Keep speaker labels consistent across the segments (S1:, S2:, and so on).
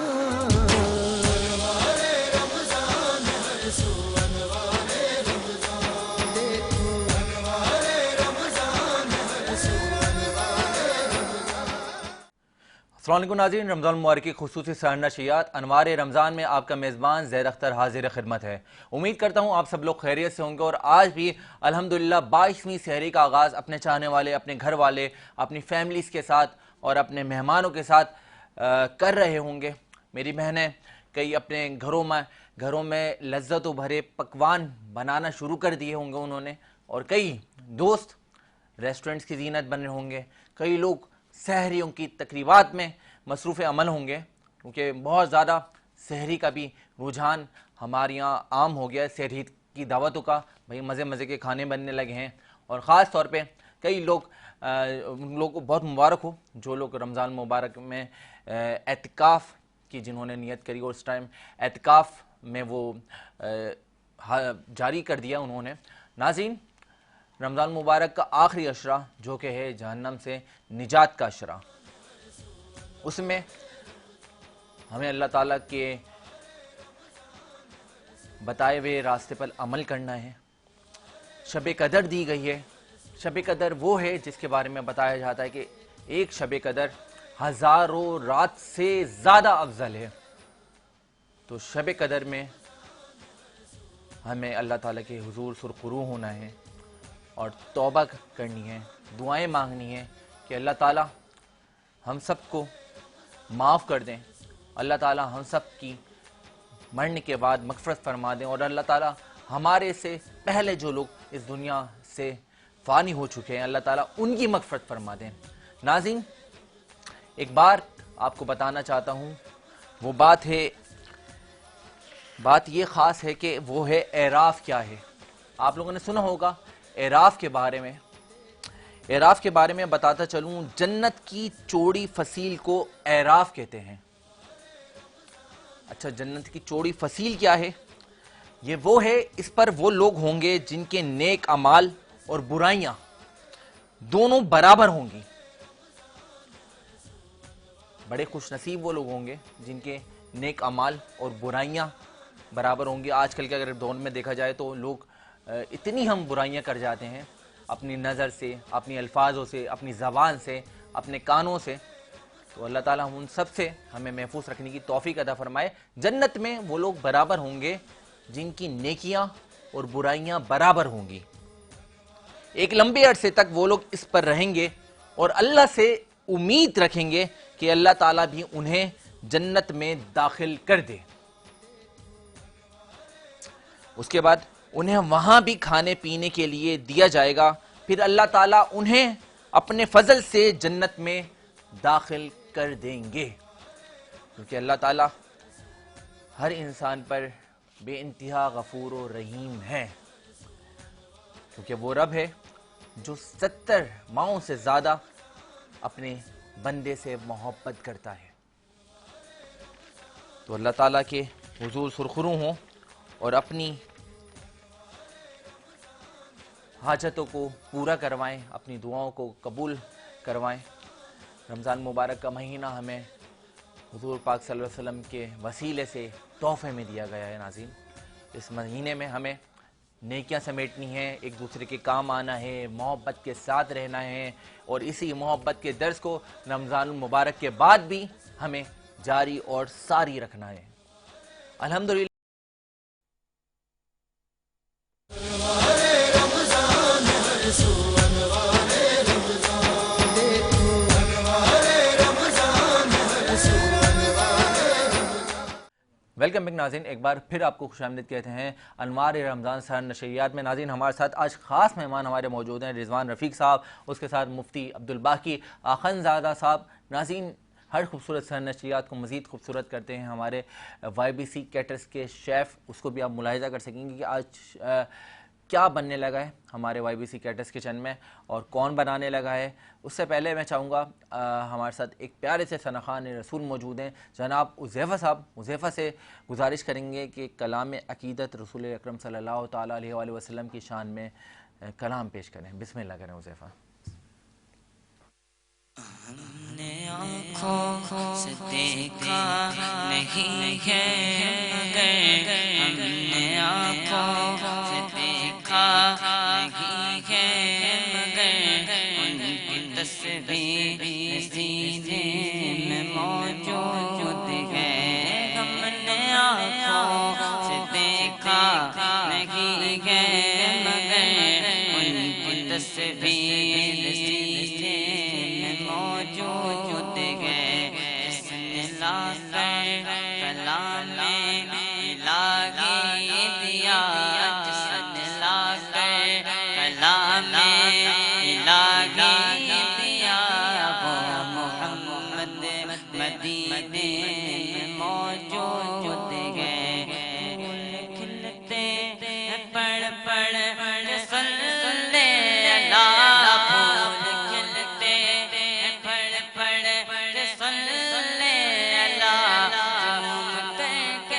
S1: अस्सलाम वालेकुम नाज़रीन, रमज़ान मुबारक की खुसूसी नशियात अनवार रमज़ान में आपका मेज़बान ज़ैद अख्तर हाजिर खिदमत है। उम्मीद करता हूँ आप सब लोग खैरियत से होंगे और आज भी अल्हम्दुलिल्लाह 22वीं सहरी का आगाज़ अपने चाहने वाले, अपने घर वाले, अपनी फैमिलीज़ के साथ और अपने मेहमानों के साथ कर रहे होंगे। मेरी बहनें कई अपने घरों में लज्जतों भरे पकवान बनाना शुरू कर दिए होंगे उन्होंने, और कई दोस्त रेस्टोरेंट्स की जीनत बने होंगे, कई लोग सहरियों की तकरीबात में मसरूफ़ अमल होंगे, क्योंकि बहुत ज़्यादा सहरी का भी रुझान हमारे यहाँ आम हो गया है। सहरी की दावतों का भाई मज़े मज़े के खाने बनने लगे हैं, और ख़ास तौर पे कई लोग उन लोगों को बहुत मुबारक हो जो लोग रमज़ान मुबारक में एतिकाफ़ की जिन्होंने नियत करी और उस टाइम एतिकाफ़ में वो जारी कर दिया उन्होंने। नाज़रीन, रमज़ान मुबारक का आखिरी अशरा जो कि है जहन्नम से निजात का अशरा, उसमें हमें अल्लाह ताला के बताए हुए रास्ते पर अमल करना है। शब कदर दी गई है। शब कदर वो है जिसके बारे में बताया जाता है कि एक शब कदर हज़ारों रात से ज़्यादा अफजल है। तो शब कदर में हमें अल्लाह ताला के हुजूर सुरखुरू होना है और तौबा करनी है, दुआएं मांगनी है कि अल्लाह ताला हम सबको माफ़ कर दें, अल्लाह ताला हम सब की मरने के बाद मग़फ़िरत फरमा दें, और अल्लाह ताला हमारे से पहले जो लोग इस दुनिया से फ़ानी हो चुके हैं अल्लाह ताला उनकी मग़फ़िरत फरमा दें। नाज़रीन, एक बार आपको बताना चाहता हूँ, वो बात ये ख़ास है कि वो है एराफ़ क्या है। आप लोगों ने सुना होगा एराफ़ के बारे में। एराफ़ के बारे में बताता चलूं, जन्नत की चौड़ी फसील को एराफ़ कहते हैं। अच्छा, जन्नत की चौड़ी फसील क्या है? ये वो है, इस पर वो लोग होंगे जिनके नेक अमाल और बुराइयां दोनों बराबर होंगी। बड़े खुशनसीब वो लोग होंगे जिनके नेक अमाल और बुराइयां बराबर होंगी। आजकल के अगर दौर में देखा जाए तो लोग इतनी हम बुराइयां कर जाते हैं अपनी नज़र से, अपनी अल्फाजों से, अपनी ज़बान से, अपने कानों से। तो अल्लाह ताला उन सब से हमें महफूज रखने की तौफीक अता फरमाए। जन्नत में वो लोग बराबर होंगे जिनकी नेकियां और बुराइयां बराबर होंगी। एक लंबे अरसे तक वो लोग इस पर रहेंगे और अल्लाह से उम्मीद रखेंगे कि अल्लाह ताला भी उन्हें जन्नत में दाखिल कर दे। उसके बाद उन्हें वहां भी खाने पीने के लिए दिया जाएगा। फिर अल्लाह ताला उन्हें अपने फजल से जन्नत में दाखिल कर देंगे, क्योंकि अल्लाह ताला हर इंसान पर बेइंतहा गफूर और रहीम है, क्योंकि वो रब है जो 70 माओं से ज्यादा अपने बंदे से मोहब्बत करता है। तो अल्लाह ताला के हुजूर सुरखुरू हों और अपनी हाजतों को पूरा करवाएं, अपनी दुआओं को कबूल करवाएं। रमज़ान मुबारक का महीना हमें हुजूर पाक सल्लल्लाहु अलैहि वसल्लम के वसीले से तोहफे में दिया गया है। नाज़रीन, इस महीने में हमें नेकियां समेटनी है, एक दूसरे के काम आना है, मोहब्बत के साथ रहना है, और इसी मोहब्बत के दर्स को रमज़ान मुबारक के बाद भी हमें जारी और सारी रखना है। अल्हम्दुलिल्लाह। वेलकम बैक नाज़रीन, एक बार फिर आपको खुशामदीद कहते हैं अनवार रमज़ान सर नशरियात में। नाज़रीन, हमारे साथ आज ख़ास मेहमान हमारे मौजूद हैं, रिजवान रफ़ीक साहब, उसके साथ मुफ्ती अब्दुल बाकी आखंज़ादा साहब। नाज़रीन, हर खूबसूरत सर नशरियात को मज़ीद खूबसूरत करते हैं हमारे YBC कैटर्स के शेफ़। उसको भी आप मुलाहिज़ा कर सकेंगे कि आज क्या बनने लगा है हमारे YBC कैटर्स किचन में और कौन बनाने लगा है। उससे पहले मैं चाहूँगा हमारे साथ एक प्यारे से सनाखान रसूल मौजूद हैं, जनाब उज़ैफ़ा साहब। उज़ैफ़ा से गुजारिश करेंगे कि कलाम अक़ीदत रसूल अकरम सल्लल्लाहु ताला अलैहि वसल्लम की शान में कलाम पेश करें। बिस्मिल्लाह करें उज़ैफ़ा।
S2: हमने आँखों से देखा नहीं है मगर हमने आँखों से देखा नहीं है मगर उनकी तस्वीर सीने में मौजूद है। हमने आँखों से देखा नहीं है मगर उनकी तस्वीर सीने में मौजूद है। जिसने लाकर कलाम में इलाही दिया, जिसने लाकर कलाम में इलाही दिया, वो मोहम्मद मदीने में मौजूद है। फूल खिलते पड़ पड़ सल्ले अला, फूल खिलते पड़ पड़ सल्ले अला, झूम के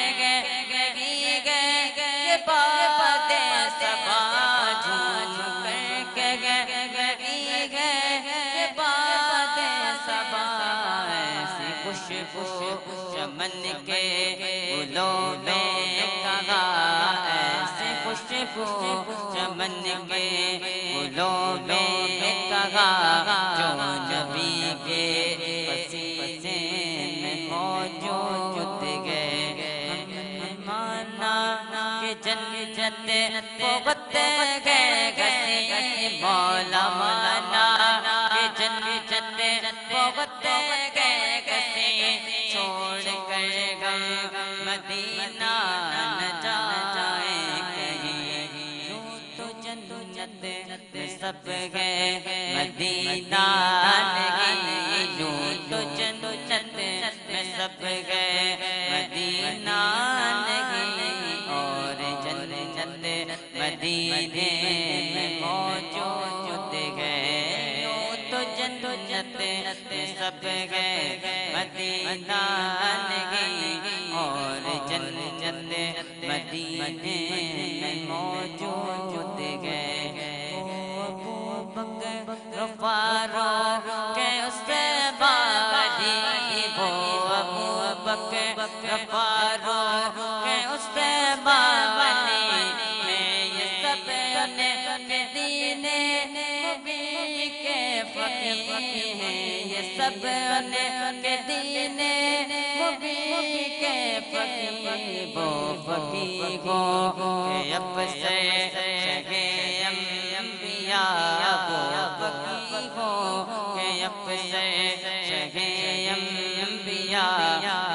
S2: ये बातें सबा, झूम के ये बातें सबा। ऐसी खुशबू चमन के फूलों में कहा, ऐसी खुशबू चमन के फूलों में कहा, जो नबी के पसीने में मौजूद है। हमने माना कि जन्नत बहुत गए गसी, मौला माना कि जन्नत बहुत गए गसी, छोड़ कर गम मदीना न जाए कहीं। यूं तो जन्नत में सब गए मदीना नहीं, यूं तो जन्नत में सब गए मदीना नहीं, और जन्नत मदीने में मौजूद है। यूं तो जन्नत में सब गए मदीना नहीं, और जन्नत मदीने में मौजूद है। अबू बकर फारूक के उससे बारी, वो अबू बकर फारूक के उससे बारी में ये सब उनके दीने नबी के फकीर हैं, ये सब उनके दीने नबी के फकीर। वो फकीर हो के अफसर शगे अंबिया, वो फकीर हो के अफसर शगे अंबिया,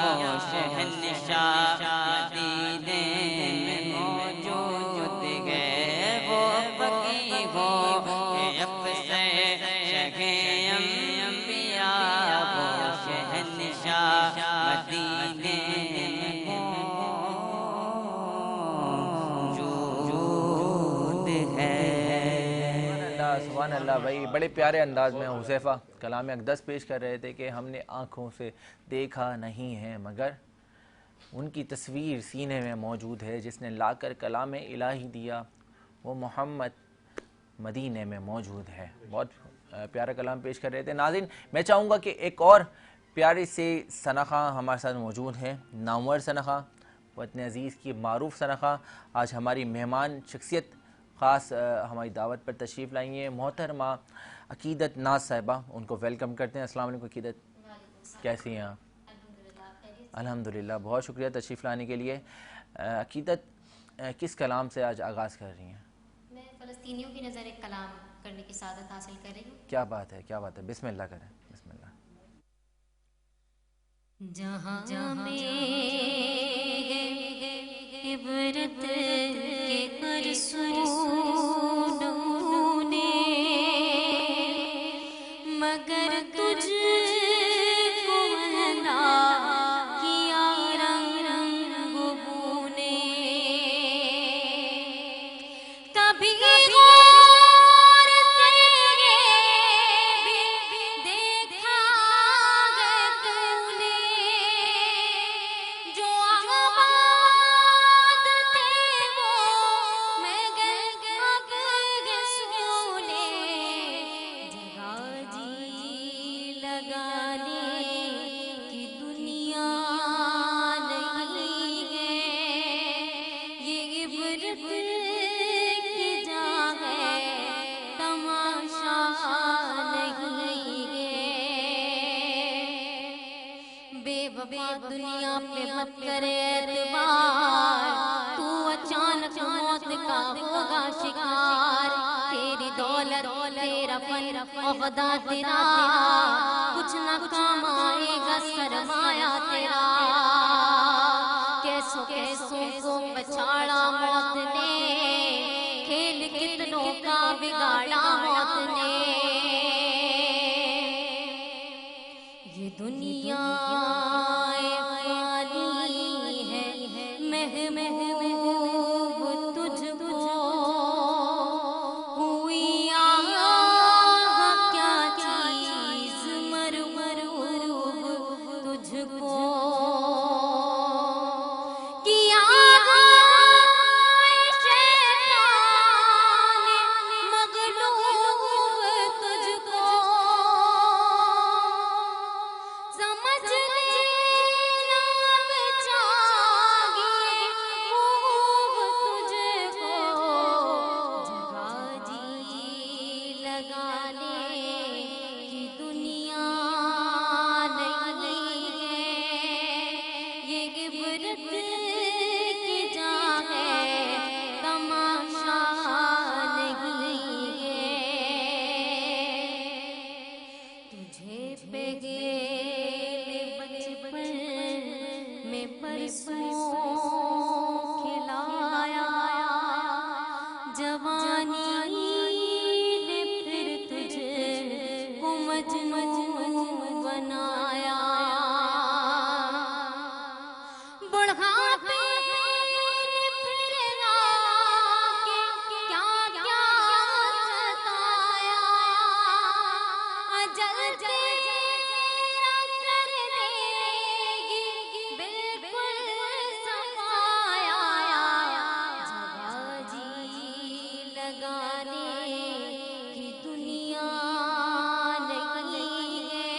S2: वो शहंशाह मदीने में मौजूद है। वो फकीर हो के अफसर शगे अंबिया, वो शहंशाह मदीने में मौजूद है।
S1: सुभान अल्लाह भाई, बड़े प्यारे अंदाज में हुज़ैफ़ा कलाम अक़दस पेश कर रहे थे कि हमने आँखों से देखा नहीं है मगर उनकी तस्वीर सीने में मौजूद है। जिसने लाकर कलाम इलाही दिया, वो मोहम्मद मदीने में मौजूद है। बहुत प्यारा कलाम पेश कर रहे थे। नाज़रीन, मैं चाहूँगा कि एक और प्यारी से सनख़ा हमारे साथ मौजूद है, नामवर सनख़ा, वतन अज़ीज़ की मारूफ़ सनख़ा। आज हमारी मेहमान शख्सियत ख़ास हमारी दावत पर तशरीफ़ लाई हैं, मोहतरमा अकीदत नाज साहिबा। उनको वेलकम करते हैं। अस्सलाम वालेकुम अकीदत, कैसी हैं आप? अल्हम्दुलिल्लाह, बहुत शुक्रिया तशरीफ़ लाने के लिए। अकीदत, किस कलाम से आज आगाज़ कर रही हैं?
S3: मैं फ़लस्तीनियों की नज़र एक कलाम करने की सादत हासिल कर रही हूँ।
S1: क्या बात है, क्या बात है। बिस्मिल्लाह करें, बिस्मिल्लाह।
S3: जहाँ में इबरत के अरसूलों ने मगर तुझको अल्लाह किया रंग बूने, तभी गौर से ये भी देखा है तूने मत करे एतबार, तू अचानक मौत का होगा शिकार। तेरी दौलत तेरा फन औहदा तेरा, कुछ न काम आएगा सरमाया तेरा। कैसों कैसों को पछाड़ा मौत ने, खेल कितनों का बिगाड़ा मौत ने। ये दुनिया फानी है, महबूब तुझको हुई आह क्या चीज मरमरूब तुझको। किया शैतान मगलूब तुझको, समझ लेना बेचागी खूब तुझको। जगह जी लगाने की दुनिया नहीं है, ये इबरत की जगह है, तमाशा नहीं है। तुझे पे गेले बचपन में परसों खिलाया, जवानी ने फिर तुझे को मजनू बनाया। बुढ़ापे ने फिर आके क्या क्या सताया, अजल तेरा कर देगी बिल्कुल सफाया। जगह जी लगाने की दुनिया नहीं है,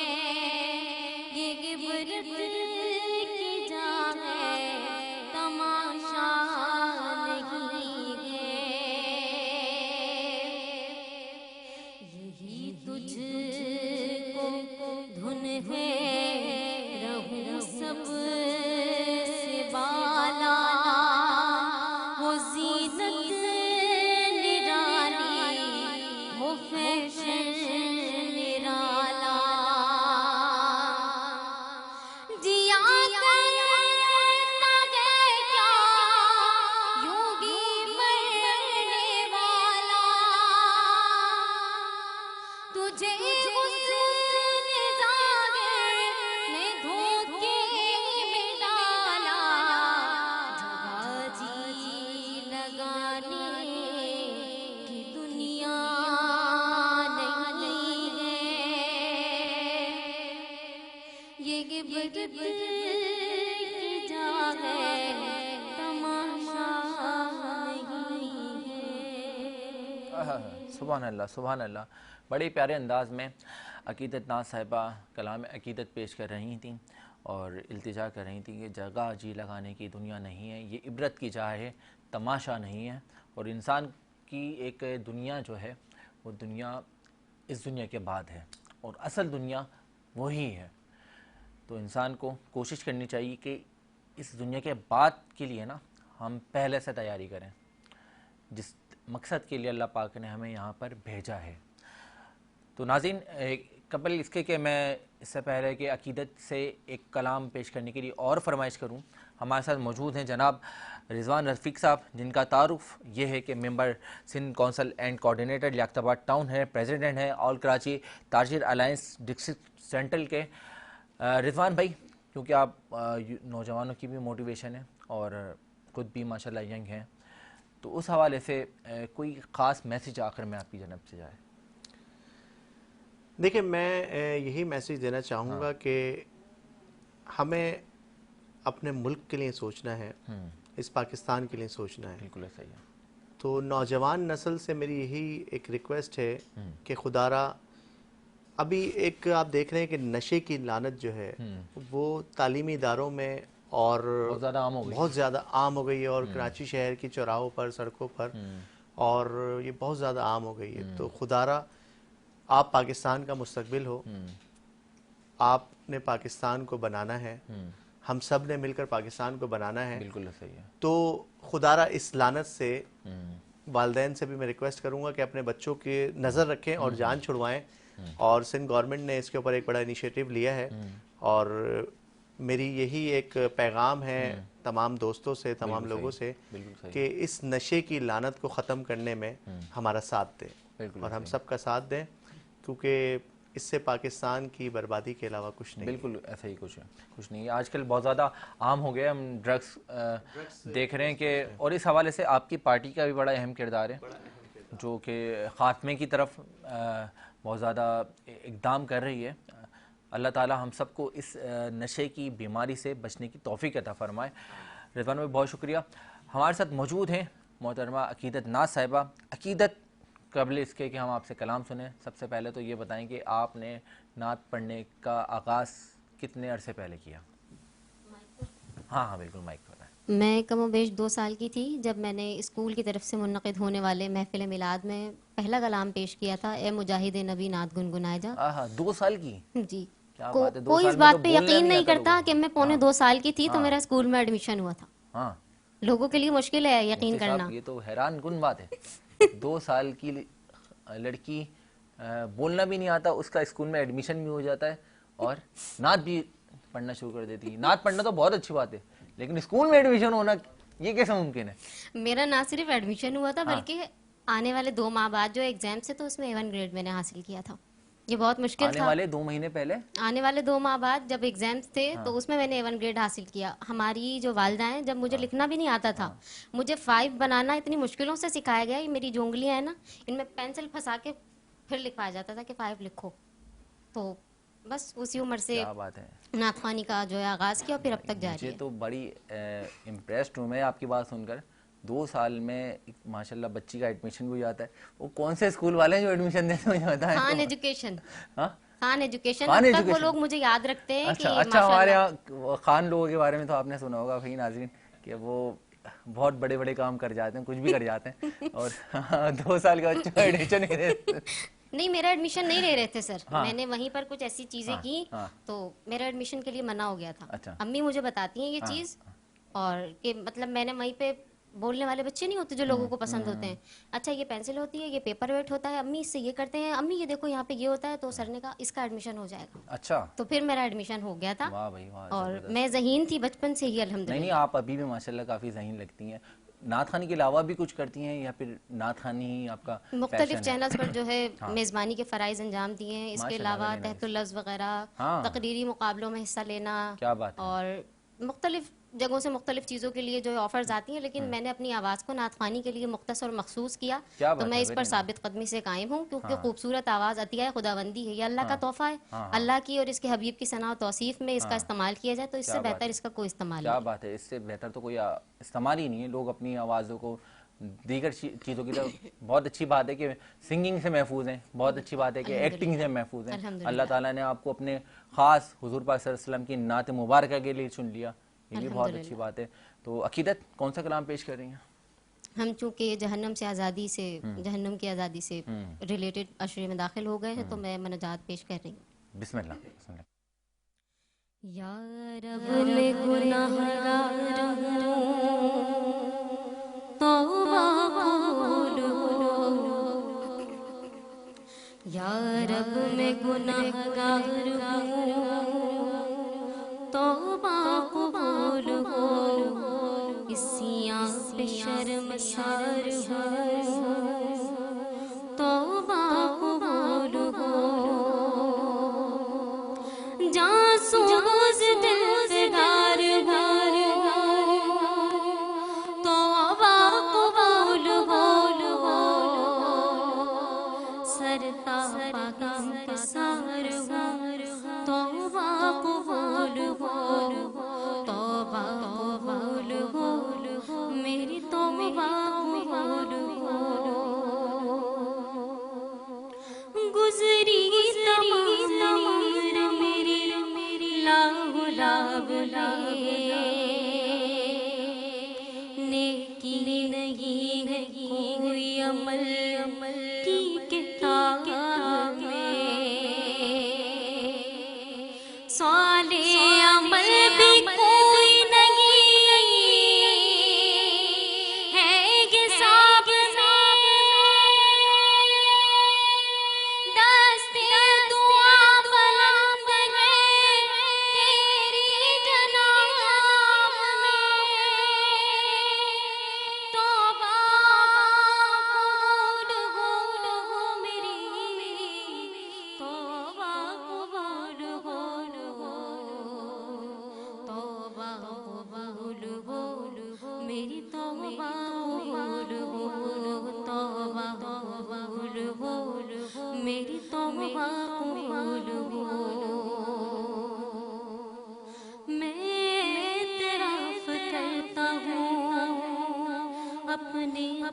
S3: ये इबरत की जगह है, तमाशा नहीं है। यही तुझको धुन है, रहूं सब से बाला। वो जीनत निराली, वो फैशन निराला। जिया करता है क्या योगी मरने वाला, तुझे उसने जागर ने धोखे में डाला। जगह जी लगाने की दुनिया नहीं है, ये इबरत की जगह है, तमाशा नहीं है।
S1: सुभान अल्लाह, सुभान अल्लाह। बड़े प्यारे अंदाज में अकीदत नाज साहिबा कलाम अकीदत पेश कर रही थी और इल्तिजा कर रही थी कि जगह जी लगाने की दुनिया नहीं है, ये इबरत की जगह है, तमाशा नहीं है। और इंसान की एक दुनिया जो है वो दुनिया इस दुनिया के बाद है और असल दुनिया वही है। तो इंसान को कोशिश करनी चाहिए कि इस दुनिया के बाद के लिए ना हम पहले से तैयारी करें, जिस मकसद के लिए अल्लाह पाक ने हमें यहाँ पर भेजा है। तो नाज़रीन, कबल इसके कि मैं इससे पहले कि अकीदत से एक कलाम पेश करने के लिए और फरमाइश करूँ, हमारे साथ मौजूद हैं जनाब रिजवान रफ़ीक साहब, जिनका तारुफ ये है कि member Sindh council and coordinator Liaquatabad town है, प्रेसिडेंट हैं ऑल कराची ताजिर अलायंस डिस्ट्रिक्ट सेंट्रल के। रिजवान भाई, क्योंकि आप नौजवानों की भी मोटिवेशन है और खुद भी माशाल्लाह यंग हैं, तो उस हवाले से कोई ख़ास मैसेज आखिर में आपकी जनब से जाए।
S4: देखिए, मैं यही मैसेज देना चाहूँगा कि हमें अपने मुल्क के लिए सोचना है, इस पाकिस्तान के लिए सोचना है।
S1: बिल्कुल सही है।
S4: तो नौजवान नस्ल से मेरी यही एक रिक्वेस्ट है कि खुदारा, अभी एक आप देख रहे हैं कि नशे की लानत जो है वो तालीमी इदारों में और
S1: बहुत ज़्यादा आम हो गई है और
S4: कराची शहर की चौराहों पर, सड़कों पर, और ये बहुत ज़्यादा आम हो गई है। तो खुदारा, आप पाकिस्तान का मुस्तकबिल हो, आपने पाकिस्तान को बनाना है, हम सब ने मिलकर पाकिस्तान को बनाना है।
S1: बिल्कुल सही है।
S4: तो खुदारा इस लानत से वालदैन से भी मैं रिक्वेस्ट करूंगा कि अपने बच्चों की नज़र रखें और जान छुड़वाएं। और सिंध गवर्नमेंट ने इसके ऊपर एक बड़ा इनिशिएटिव लिया है और मेरी यही एक पैगाम है तमाम दोस्तों से, तमाम लोगों से कि इस नशे की लानत को ख़त्म करने में हमारा साथ दें और हम सबका साथ दें, क्योंकि इससे पाकिस्तान की बर्बादी के अलावा कुछ नहीं।
S1: बिल्कुल ऐसा ही कुछ है, कुछ नहीं है। आजकल बहुत ज़्यादा आम हो गया, हम ड्रग्स देख रहे हैं कि, और इस हवाले से आपकी पार्टी का भी बड़ा अहम किरदार है जो कि ख़ात्मे की तरफ बहुत ज़्यादा इक़दाम कर रही है। अल्लाह ताला हम सबको इस नशे की बीमारी से बचने की तौफ़ीक अता फ़रमाए। रिज़वान भाई बहुत शुक्रिया। हमारे साथ मौजूद हैं मोहतरमा अकीदत नाज साहिबा। अकीदत, कबल इसके कि हम आपसे कलाम सुने, सबसे पहले तो ये बताएं कि आपने नात पढ़ने का आगाज़ कितने अरसे पहले किया? हाँ हाँ बिल्कुल, माइक बताएं।
S3: मैं कमोबेश 2 साल की थी जब मैंने स्कूल की तरफ से मुनक़िद होने वाले महफ़िल मिलाद में पहला कलाम पेश किया था, ए मुजाहिद नबी नात गुनगुनाए जा।
S1: 2 साल की?
S3: जी।
S1: क्या बात है, 2
S3: कोई
S1: साल
S3: इस
S1: में
S3: बात
S1: तो
S3: पे
S1: बोलना
S3: यकीन
S1: नहीं
S3: नहीं
S1: आता
S3: करता
S1: लोगों
S3: कि
S1: को।
S3: मैं पौने 2 साल की थी तो मेरा स्कूल में एडमिशन हुआ था।
S1: हाँ,
S3: लोगों के लिए मुश्किल है यकीन
S1: मुफ्ती साहब,
S3: करना।
S1: ये तो हैरान कुन बात है। 2 साल की लड़की, बोलना भी नहीं आता, उसका स्कूल में एडमिशन भी हो जाता है और नात भी पढ़ना शुरू कर देती है। नात पढ़ना तो बहुत अच्छी बात है, लेकिन स्कूल में एडमिशन होना ये कैसे मुमकिन है?
S3: मेरा ना सिर्फ एडमिशन हुआ था बल्कि आने वाले 2 माह बाद जो एग्जाम से, तो उसमें A1 ग्रेड मैंने हासिल किया था। ये बहुत मुश्किल
S1: आने
S3: था।
S1: वाले 2 महीने पहले,
S3: आने वाले 2 माह बाद जब एग्जाम्स थे तो उसमें मैंने A1 ग्रेड हासिल किया। हमारी जो वालिदा हैं, जब मुझे लिखना भी नहीं आता था, मुझे 5 बनाना इतनी मुश्किलों से सिखाया गया। ये मेरी जो उंगलियां हैं ना, इनमें पेंसिल फंसा के फिर लिखवाया जाता था कि 5 लिखो। तो बस उसी उम्र से
S1: क्या बात है,
S3: नातखानी का जो है आगाज़ किया और फिर अब तक जारी
S1: मुझे
S3: है।
S1: तो बड़ी इम्प्रेस्ड हूँ मैं आपकी बात सुनकर। 2 साल में माशाल्लाह बच्ची का एडमिशन भी हो जाता है। वो कौन से स्कूल वाले हैं जो एडमिशन देते हैं, मुझे बताएं।
S3: खान एजुकेशन,
S1: हाँ,
S3: खान एजुकेशन,
S1: खान
S3: अब तक वो
S1: एजुकेशन।
S3: लोग मुझे याद रखते हैं
S1: अच्छा
S3: कि
S1: अच्छा, हमारे
S3: माशाल्लाह।
S1: यहाँ खान लोगों के बारे में तो आपने सुना होगा भाई नाज़रीन, कि वो बहुत बड़े बड़े काम कर जाते हैं, कुछ भी कर जाते हैं। और 2 साल का बच्चा एडमिशन नहीं देते।
S3: नहीं, मेरा एडमिशन नहीं ले रहे थे सर।
S1: हाँ।
S3: मैंने वहीं पर कुछ ऐसी चीजें की तो मेरा एडमिशन के लिए मना हो गया था।
S1: अच्छा।
S3: अम्मी मुझे बताती हैं ये चीज, और कि मतलब मैंने वहीं पे, बोलने वाले बच्चे नहीं होते जो लोगों को पसंद होते हैं, अच्छा ये पेंसिल होती है, ये पेपर वेट होता है, अम्मी इससे ये करते हैं, अम्मी ये देखो यहाँ पे ये होता है, तो सर ने कहा इसका एडमिशन हो जाएगा।
S1: अच्छा,
S3: तो फिर मेरा एडमिशन हो गया था।
S1: वाह भाई वाह,
S3: और
S1: जबरदस्त।
S3: मैं ज़हीन थी बचपन से ही
S1: नहीं
S3: अल्हम्दुलिल्लाह।
S1: नहीं, आप अभी भी माशाल्लाह काफ़ी ज़हीन लगती हैं। नात खानी के अलावा भी कुछ करती हैं या फिर नात खानी ही आपका
S3: मुख्तलिफ
S1: पैशन है?
S3: चैनल्स पर जो है मेज़बानी के फ़राइज़ अंजाम दिए हैं। इसके
S1: माशाल्लाह,
S3: अलावा
S1: very nice।
S3: तहतुल लफ्ज़ वगैरह,
S1: हाँ।
S3: तकरीरी मुकाबलों में हिस्सा लेना,
S1: क्या बात है।
S3: और मुख्तलिफ जगहों से मुख्तलिफ चीज़ों के लिए जो है ऑफर्स आती हैं, लेकिन मैंने अपनी आवाज़ को नातखानी के लिए मुख्तसर मखसूस किया।
S1: क्या
S3: तो
S1: बात
S3: मैं
S1: है,
S3: इस पर
S1: very nice।
S3: साबित कदमी से कायम हूँ, क्योंकि खूबसूरत आवाज़ अतिया खुदाबंदी है, ये अल्लाह का तोहफा है। अल्लाह की और इसके हबीब की सना और तौसीफ में इसका इस्तेमाल किया जाए तो इससे
S1: क्या बात
S3: बेहतर
S1: है।
S3: इसका कोई इस्तेमाल
S1: क्या
S3: नहीं।
S1: बात है, इससे बेहतर तो कोई इस्तेमाल ही नहीं है। लोग अपनी आवाज़ों को दीगर चीज़ों की तरफ, बहुत अच्छी बात है कि सिंगिंग से महफूज हैं, बहुत अच्छी बात है कि एक्टिंग से महफूज हैं।
S3: अल्हम्दुलिल्लाह।
S1: अल्लाह ताला ने आपको अपने ख़ास हुजूर पाक सल्लल्लाहु अलैहि वसल्लम की नात मुबारक के लिए चुन लिया, ये भी बहुत अच्छी बात है। तो अकीदत, कौन सा कलाम पेश कर रही हैं?
S3: हम चूंकि जहन्नम से आज़ादी से, जहन्नम की आज़ादी से रिलेटेड अशरे में दाखिल हो गए हैं, तो मैं मनाजात पेश कर रही हूँ।
S1: बिस्मिल्लाह, बिस्मिल्लाह।
S3: या रब मैं गुनाहगार हूँ, तौबा कबूल हो। या रब मैं गुनाहगार हूँ, तौबा कबूल हो। इसियां पे शर्मसार हूँ, तौबा कबूल हो। जासूस दिल फिगार हूँ, तौबा कबूल हो। सरताज पागम के सार हूँ, तौबा कबूल हो। तौबा कबूल हो, मेरी तौबा कबूल हो।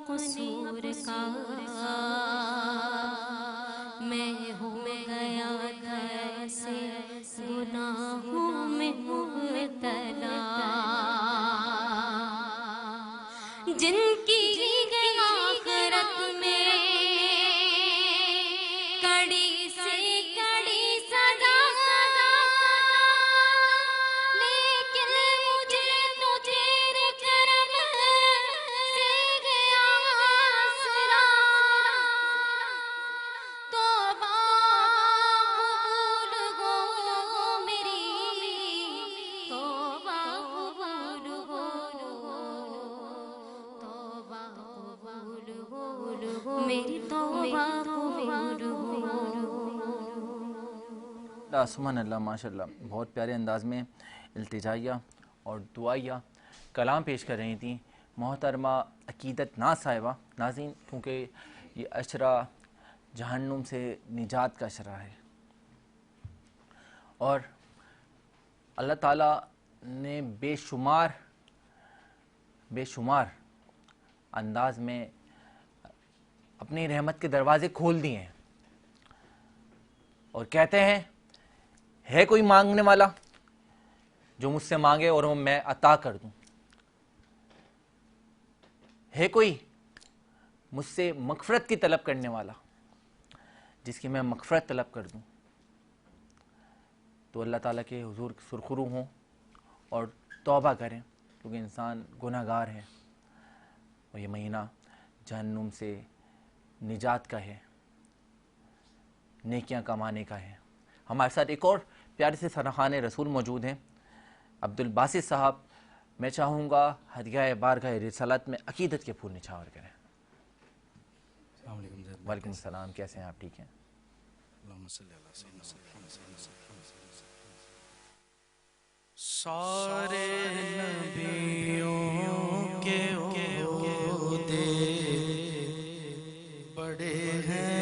S3: कसूर का मैं हो गया कैसे गुनाहों में मुब्तला जिनकी आखिरत में कड़ी से कड़ी सजा लेकिन मुझे तो तेरे करम से गया आसरा तौबा कबूल हो मेरी तौबा कबूल हो तौबा कबूल हो मेरी तौबा कबूल हो।
S1: सुभान अल्लाह, माशाल्लाह, बहुत प्यारे अंदाज में इल्तिजाइया और दुआइया कलाम पेश कर रही थी मोहतरमा अकीदत नाज साहिबा। नाज़रीन, क्योंकि ये अशरा जहन्नुम से निजात का अशरा है और अल्लाह ताला ने बेशुमार अंदाज में अपनी रहमत के दरवाज़े खोल दिए हैं और कहते हैं, है कोई मांगने वाला जो मुझसे मांगे और वो मैं अता कर दूं? है कोई मुझसे मगफरत की तलब करने वाला जिसकी मैं मगफरत तलब कर दूं? तो अल्लाह ताला के हुजूर सुरखरू हों और तौबा करें, क्योंकि इंसान गुनहगार है और ये महीना जहन्नुम से निजात का है, नेकियां कमाने का है। हमारे साथ एक और प्यारे से सरखान रसूल मौजूद हैं, अब्दुल बासित साहब। मैं चाहूँगा हदिया बारगाह रिसालत में अकीदत के फूल निछावर करें। वालेकुम सलाम, कैसे हैं आप? ठीक हैं?
S5: सारे नबियों के ओहदे बड़े हैं,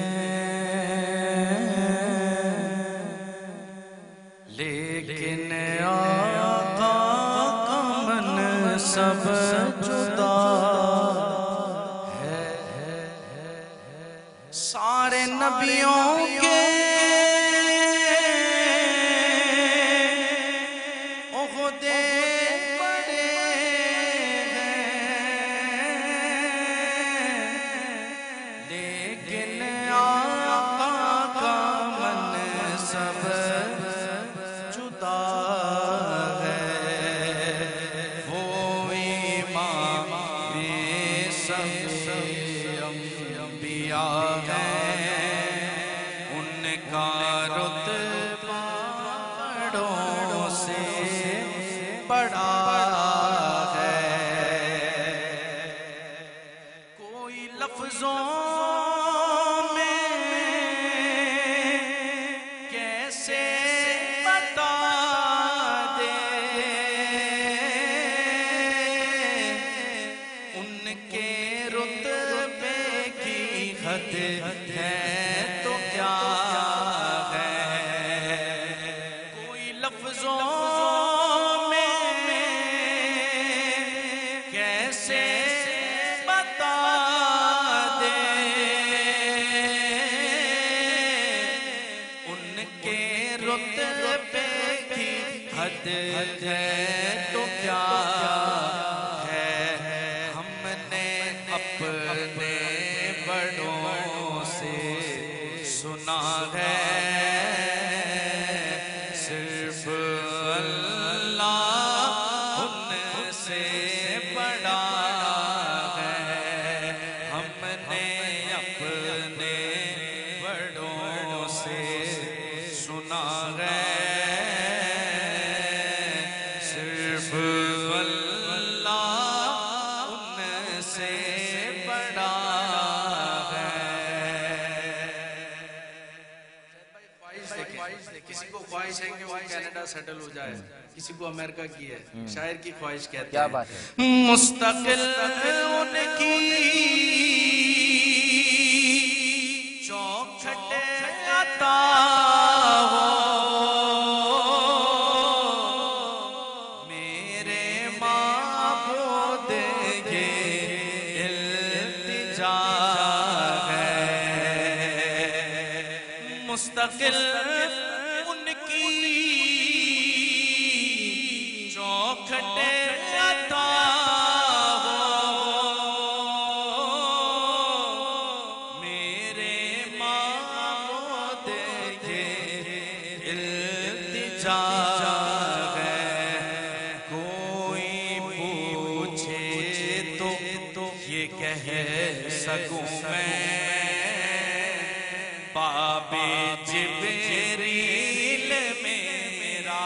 S5: लेकिन आका का मन सब जुदा है। सारे नबियों के ओहदे बड़े हैं, लेकिन आका का मन सब जुदा है। वो इमाम सब अंबिया हैं, उनका रुतबा बड़ों से बड़ा है। कोई लफ्जों में कैसे बता दे, उनके रुतबे की हद है तो क्या है। कोई लफ्जों में कैसे बता दे, उनके रुतबे की हद है तो क्या है। हमने अपने बड़ों से सुना है, सिर्फ अल्लाह उनसे बड़ा है। हमने अपने बड़ों से सुना है, सिर्फ अल्लाह उनसे बड़ा है। किसी को ख्वाहिश है कि वो कनाडा सेटल हो जाए, किसी को अमेरिका की है। शायर की ख्वाहिश कहते हैं।
S1: क्या बात है?
S5: मुस्तकिल उनकी चौखटे आता हो, मेरे माबूद के इल्तिजा मुस्तकिल उनकी चौखट अता हो, मेरे मांगो दे ये इल्तिजा है, कोई पूछे तो ये कह सकूं मैं, बाबे जिब्रील में मेरा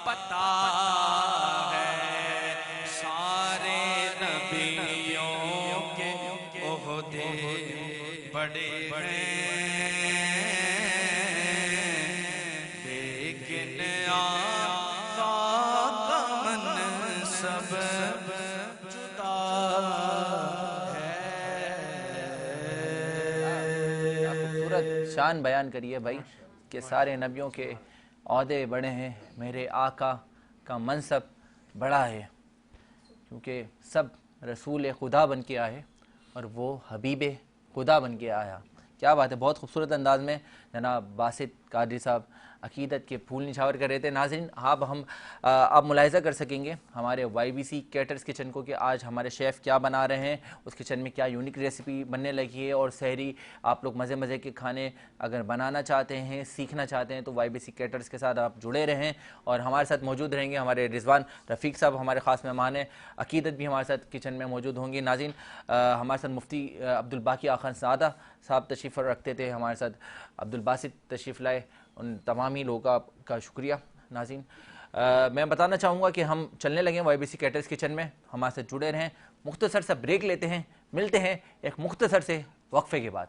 S5: पता है, सारे नबियों के ओहदे बड़े हैं, लेकिन आका का मनसब जुदा
S1: खूबसूरत शान बयान करिए भाई कि सारे नबियों के ओहदे बड़े हैं, मेरे आका का मनसब बड़ा है, क्योंकि सब रसूल खुदा बन के आए और वो हबीब खुदा बन के आया। क्या बात है, बहुत खूबसूरत अंदाज में जनाब बासित कादरी साहब अकीदत के फूल निछावर कर रहे थे। नाज़रीन आप मुलाहिज़ा कर सकेंगे हमारे YBC कैटर्स किचन को कि आज हमारे शेफ़ क्या बना रहे हैं, उस किचन में क्या यूनिक रेसिपी बनने लगी है, और सहरी आप लोग मज़े मज़े के खाने अगर बनाना चाहते हैं, सीखना चाहते हैं तो YBC कैटर्स के साथ आप जुड़े रहें और हमारे साथ मौजूद रहेंगे। हमारे रिजवान रफ़ीक साहब हमारे ख़ास मेहमान हैं, अकीदत भी हमारे साथ किचन में मौजूद होंगी। नाज़रीन हमारे साथ मुफ्ती अब्दुल बाकी आखंज़ादा साहब तशरीफ़ रखते थे, हमारे साथ अब्दुल बासित तशरीफ़ लाए, उन तमाम ही लोगों का शुक्रिया। नाज़रीन मैं बताना चाहूँगा कि हम चलने लगे YBC कैटर्स किचन में, हमारे साथ जुड़े रहें। मुख्तसर सा ब्रेक लेते हैं, मिलते हैं एक मुख्तसर से वक्फे के बाद।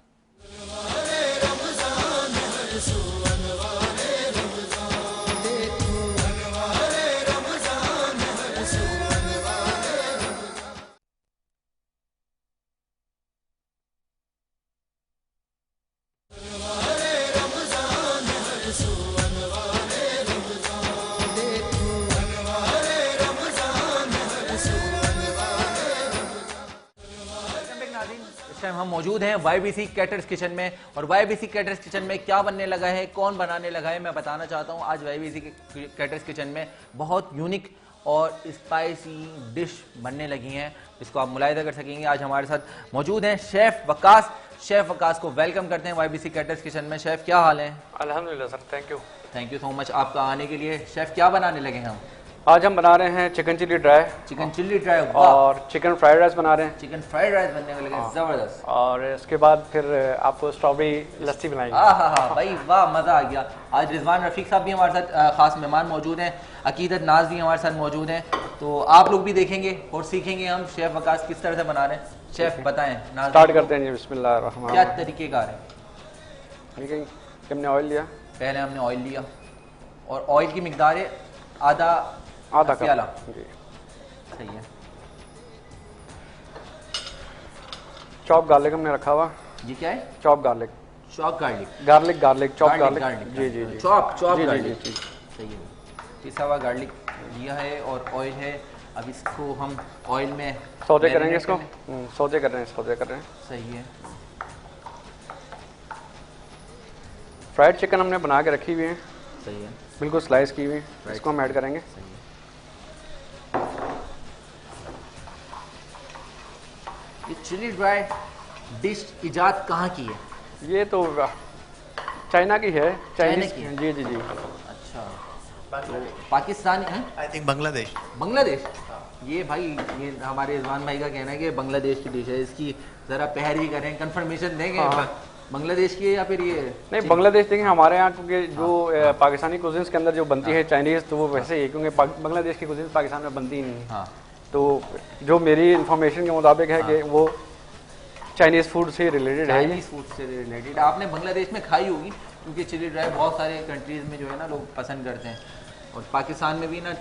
S1: हम मौजूद हैं YBC कैटर्स किचन में, और YBC कैटर्स किचन में क्या बनने लगा है, कौन बनाने लगा है, मैं बताना चाहता हूं। आज YBC कैटर्स किचन में बहुत यूनिक और स्पाइसी डिश बनने लगी हैं, जिसको आप मुलाहिजा कर सकेंगे। आज हमारे साथ मौजूद हैं शेफ़ वकास। शेफ़ वकास को वेलकम करते हैं YBC कैटर्स किचन में। शेफ़ क्या हाल है?
S6: अल्हम्दुलिल्लाह sir, thank you
S1: so much आपका आने के लिए। शेफ़ क्या बनाने लगे हैं हम?
S6: आज हम बना रहे हैं chicken chilli dry,
S1: chicken chilli dry
S6: और चिकन फ्राइड राइस बना रहे हैं।
S1: चिकन फ्राइड राइस बनने वाले हैं, जबरदस्त।
S6: और इसके बाद फिर आपको स्ट्रॉबेरी लस्सी बनाएंगे।
S1: हाँ भाई वाह, मज़ा आ गया। आज रिजवान रफ़ीक साहब भी हमारे साथ ख़ास मेहमान मौजूद हैं, अकीदत नाज भी हमारे साथ मौजूद हैं, तो आप लोग भी देखेंगे और सीखेंगे हम शेफ़ वकास किस तरह से बना रहे हैं। शेफ़ बताएं, नाज
S6: स्टार्ट करते हैं जी। बिस्मिल्लाह रहमान
S1: क्या तरीक़ेकार है?
S6: ठीक है, हमने ऑयल लिया,
S1: पहले हमने ऑयल लिया और ऑयल की मिकदार है आधा प्याला
S6: जी।
S1: सही है।
S6: चॉप गार्लिक हमने रखा हुआ।
S1: ये क्या है?
S6: Chop garlic,
S1: chop garlic,
S6: chop garlic जी जी जी,
S1: चॉप
S6: जी
S1: गार्लिक,
S6: जी,
S1: सही है। पिसा हुआ गार्लिक लिया है और ऑयल है। अब इसको हम ऑयल में
S6: सौदे करेंगे, इसको सौदे कर रहे हैं।
S1: सही है।
S6: फ्राइड चिकन हमने बना के रखी हुई है,
S1: सही है,
S6: बिल्कुल स्लाइस की हुई, इसको हम ऐड करेंगे।
S1: सही है। ये चिली ड्राई डिश इजाद कहाँ की है?
S6: ये तो चाइना की है, चाइनीज
S1: की है?
S6: जी जी जी।
S1: अच्छा, तो पाकिस्तान है?
S4: I think Bangladesh.
S1: बांग्लादेश? ये भाई, ये हमारे रिजवान भाई का कहना है कि बांग्लादेश की डिश है, इसकी ज़रा पैरवी करें, कंफर्मेशन देंगे।
S6: हाँ।
S1: बांग्लादेश की है या फिर ये?
S6: नहीं, बांग्लादेश देखिए हमारे यहाँ, क्योंकि जो पाकिस्तानी कुजिन्स के अंदर जो बनती है चाइनीज़, तो वो वैसे ही है, क्योंकि बांग्लादेश की कुजिन्स पाकिस्तान में बनती ही नहीं है।
S1: हाँ।
S6: तो जो मेरी इंफॉर्मेशन के मुताबिक है कि वो चाइनीज़ फूड से रिलेटेड है।
S1: चाइनीज फूड से रिलेटेड आपने बांग्लादेश में खाई होगी, क्योंकि चिली ड्राई बहुत सारे कंट्रीज में जो है ना लोग पसंद करते हैं, और पाकिस्तान में भी ना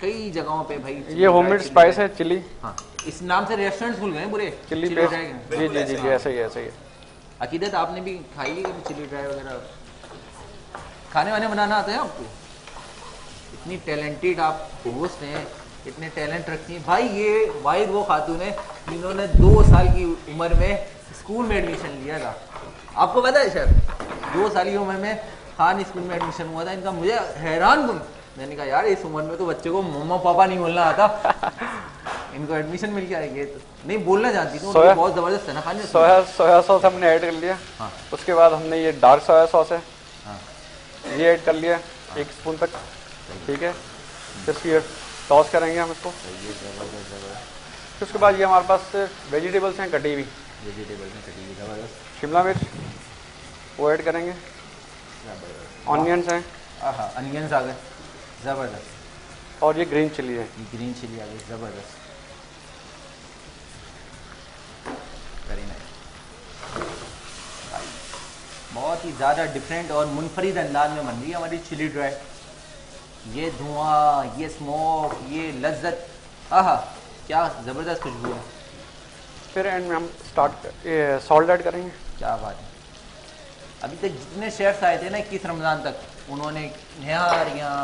S1: कई जगहों पे भाई
S6: ये होममेड स्पाइस है चिली।
S1: हाँ, इस नाम से रेस्टोरेंट्स खुल गए हैं पूरे
S6: चिली
S1: ड्राई
S6: पेस्ट।
S1: के।
S6: जी जी जी, ऐसे ही ऐसे ही।
S1: अकीदत आपने भी खाई है कभी चिली ड्राई वगैरह? खाने वाने बनाना आता है आपको? इतनी टैलेंटेड आप होस्ट हैं, इतने टैलेंट रखती हैं भाई। ये वाहिद वो खातून है जिन्होंने 2 साल की उम्र में स्कूल में एडमिशन लिया था, आपको पता है सर? 2 साल की उम्र में खान स्कूल में एडमिशन हुआ था इनका, मुझे हैरान कन मैंने कहा यार इस उम्र में तो बच्चे को मम्मा पापा नहीं बोलना आता, इनको एडमिशन मिल गया ये तो नहीं बोलना जानती थी, बहुत जबरदस्त है ना खाने।
S6: सोया सॉस हमने ऐड कर लिया।
S1: हाँ।
S6: उसके बाद हमने ये डार्क सोया सॉस है,
S1: हाँ।
S6: ये ऐड कर लिया 1 स्पून तक, ठीक है। फिर टॉस करेंगे हम इसको। फिर उसके बाद ये हमारे पास वेजिटेबल्स हैं कटी हुई, शिमला मिर्च वो ऐड करेंगे, ऑनियंस हैं,
S1: अनियंस आ गए ज़बरदस्त,
S6: और ये ग्रीन चिली है।
S1: ये ग्रीन चिली आ गई ज़बरदस्त, वेरी नाइस। बहुत ही ज़्यादा डिफरेंट और मुनफरिद अंदाज में बन रही है हमारी चिली ड्राई। ये धुआं, ये स्मोक, ये लज्जत, आहा क्या ज़बरदस्त खुशबू है।
S6: फिर एंड में हम सॉल्ट ऐड करेंगे।
S1: क्या बात है। अभी तक जितने शेफ्स आए थे ना 21 रमज़ान तक, उन्होंने निहारियाँ,